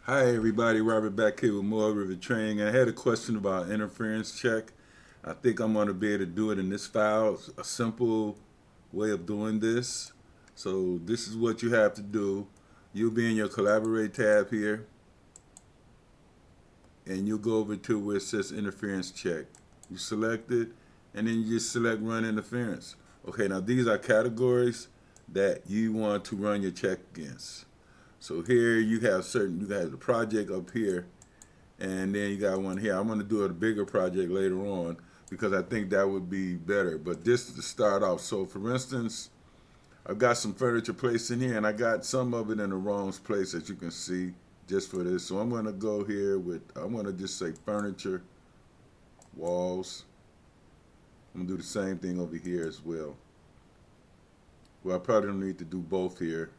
Hi everybody, Robert back here with more Revit training. I had a question about interference check. I think I'm going to be able to do it in this file. It's a simple way of doing this. So this is what you have to do. You'll be in your collaborate tab here and you'll go over to where it says interference check. You select it and then you just select run interference. Okay, now these are categories that you want to run your check against. So here you have the project up here, and then you got one here. I'm going to do a bigger project later on because I think that would be better. But this is to start off. So for instance, I've got some furniture placed in here, and I got some of it in the wrong place, as you can see, just for this. So I'm going to go here I'm going to just say furniture, walls. I'm going to do the same thing over here as well. Well, I probably don't need to do both here.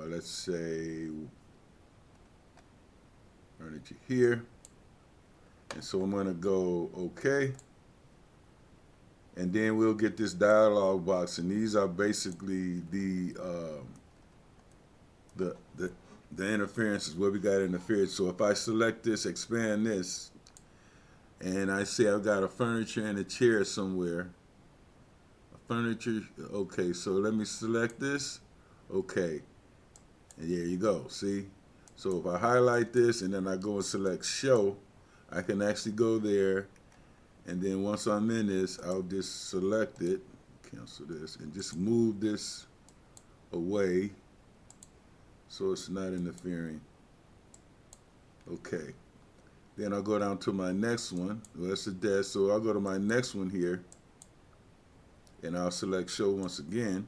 Let's say furniture here. And so I'm going to go OK. And then we'll get this dialog box. And these are basically the interferences, where we got interference. So if I select this, expand this, and I say I've got a furniture and a chair somewhere. Furniture, okay, so let me select this, okay, and there you go, see? So if I highlight this and then I go and select show, I can actually go there, and then once I'm in this, I'll just select it, cancel this, and just move this away so it's not interfering. Okay, then I'll go down to my next one. Well, that's the desk, so I'll go to my next one here, and I'll select show once again,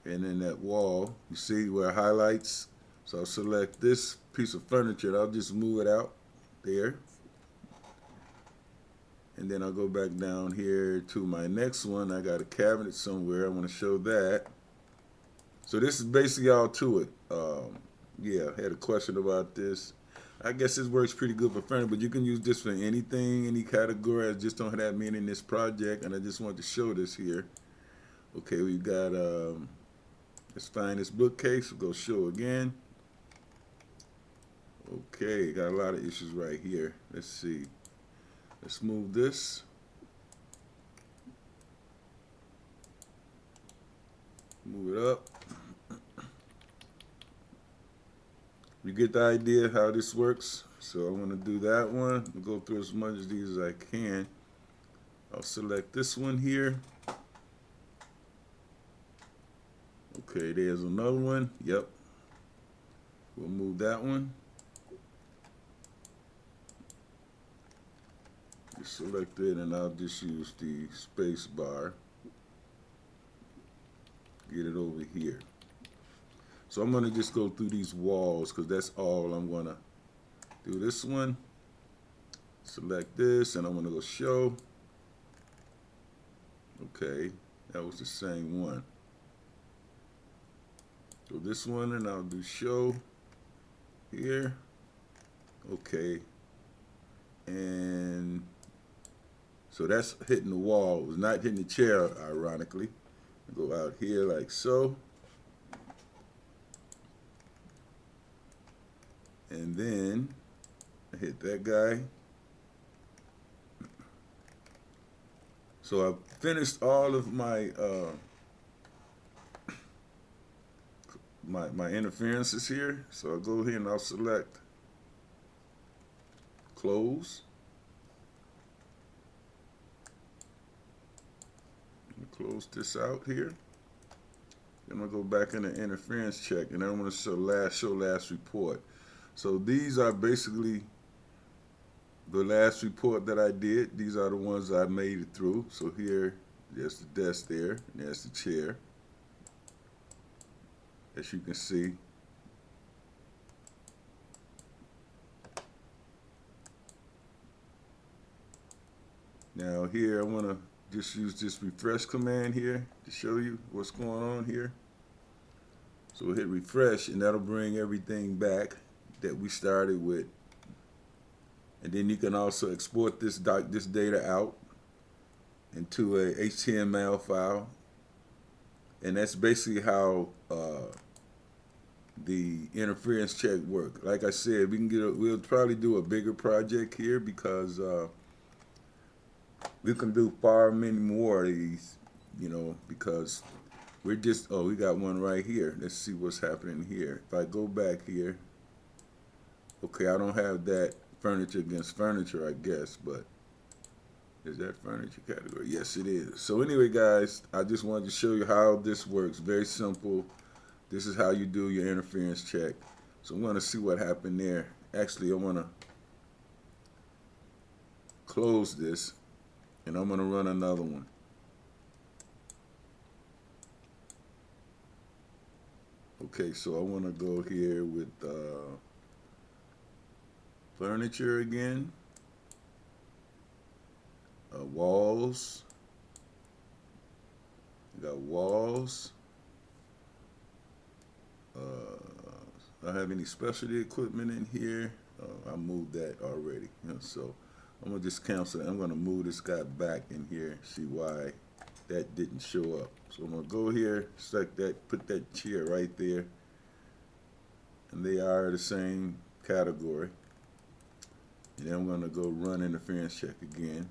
and then that wall, you see where it highlights, so I'll select this piece of furniture and I'll just move it out there, and then I'll go back down here to my next one. I got a cabinet somewhere, I want to show that. So this is basically all to it. Yeah, I had a question about this. I guess this works pretty good for furniture, but you can use this for anything, any category. I just don't have that many in this project, and I just want to show this here. Okay, we got, let's find this bookcase. We'll go show again. Okay, got a lot of issues right here. Let's see. Let's move this. Move it up. You get the idea of how this works. So I want to do that one. I'll go through as much of these as I can. I'll select this one here. Okay, there's another one. Yep. We'll move that one. Just select it, and I'll just use the space bar. Get it over here. So I'm going to just go through these walls because that's all I'm going to do. This one, select this, and I'm going to go show. Okay, that was the same one. So this one, and I'll do show here. Okay, and so that's hitting the wall. It was not hitting the chair, ironically. Go out here like so. And then I hit that guy. So I've finished all of my my interferences here. So I'll go here and I'll select close. Close this out here. Then I'm gonna go back in the interference check, and then I'm gonna show last report. So these are basically the last report that I did. These are the ones I made it through. So here, there's the desk there, and there's the chair, as you can see. Now here, I want to just use this refresh command here to show you what's going on here. So we'll hit refresh, and that'll bring everything back that we started with. And then you can also export this data out into a HTML file, and that's basically how the interference check work. Like I said, we'll probably do a bigger project here because we can do far many more of these, because we're just, oh, we got one right here. Let's see what's happening here. If I go back here, okay, I don't have that furniture against furniture, I guess, but is that furniture category? Yes, it is. So anyway, guys, I just wanted to show you how this works. Very simple. This is how you do your interference check. So I'm going to see what happened there. Actually, I want to close this, and I'm going to run another one. Okay, so I want to go here with furniture again. Walls. We got walls. I don't have any specialty equipment in here. I moved that already. So I'm gonna just cancel it. I'm gonna move this guy back in here. See why that didn't show up. So I'm gonna go here, select that, put that chair right there, and they are the same category. And then I'm gonna go run interference check again.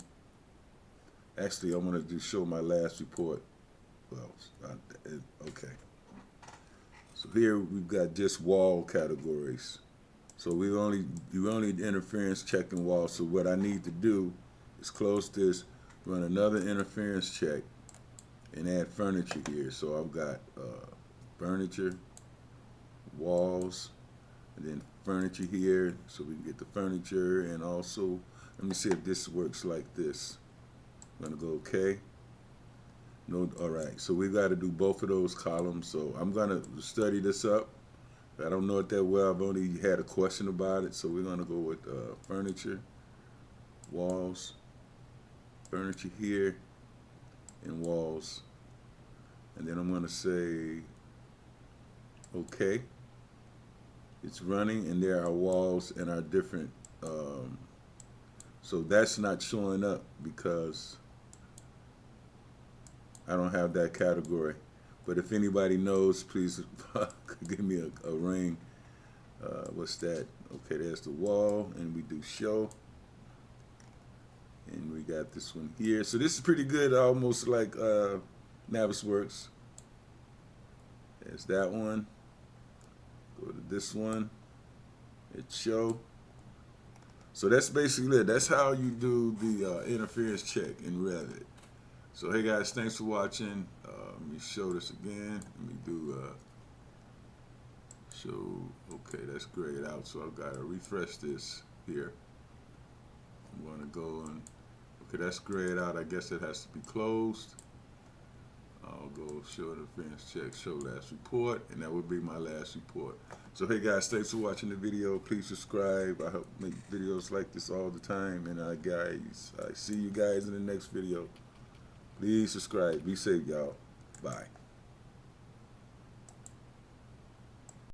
Actually, I'm going to show my last report. Well, okay. So here we've got just wall categories. So you only interference checking walls. So what I need to do is close this, run another interference check, and add furniture here. So I've got furniture, walls, and then furniture here. So we can get the furniture, and also let me see if this works like this. I'm gonna go okay. No, all right. So we got to do both of those columns. So I'm gonna study this up. I don't know it that well. I've only had a question about it. So we're gonna go with furniture, walls, furniture here, and walls. And then I'm gonna say okay. It's running, and there are walls and our different. So that's not showing up because I don't have that category. But if anybody knows, please give me a ring. What's that? Okay, there's the wall, and we do show. And we got this one here. So this is pretty good, almost like Navisworks. There's that one. Go to this one. It's show. So that's basically it. That's how you do the interference check in Revit. So hey guys, thanks for watching. Let me show this again. Let me do show. Okay, that's grayed out. So I've got to refresh this here. I'm going to go and okay, that's grayed out. I guess it has to be closed. I'll go show interference check, show last report, and that would be my last report. So hey guys, thanks for watching the video. Please subscribe. I hope make videos like this all the time. And guys, I see you guys in the next video. Please subscribe. Be safe, y'all. Bye.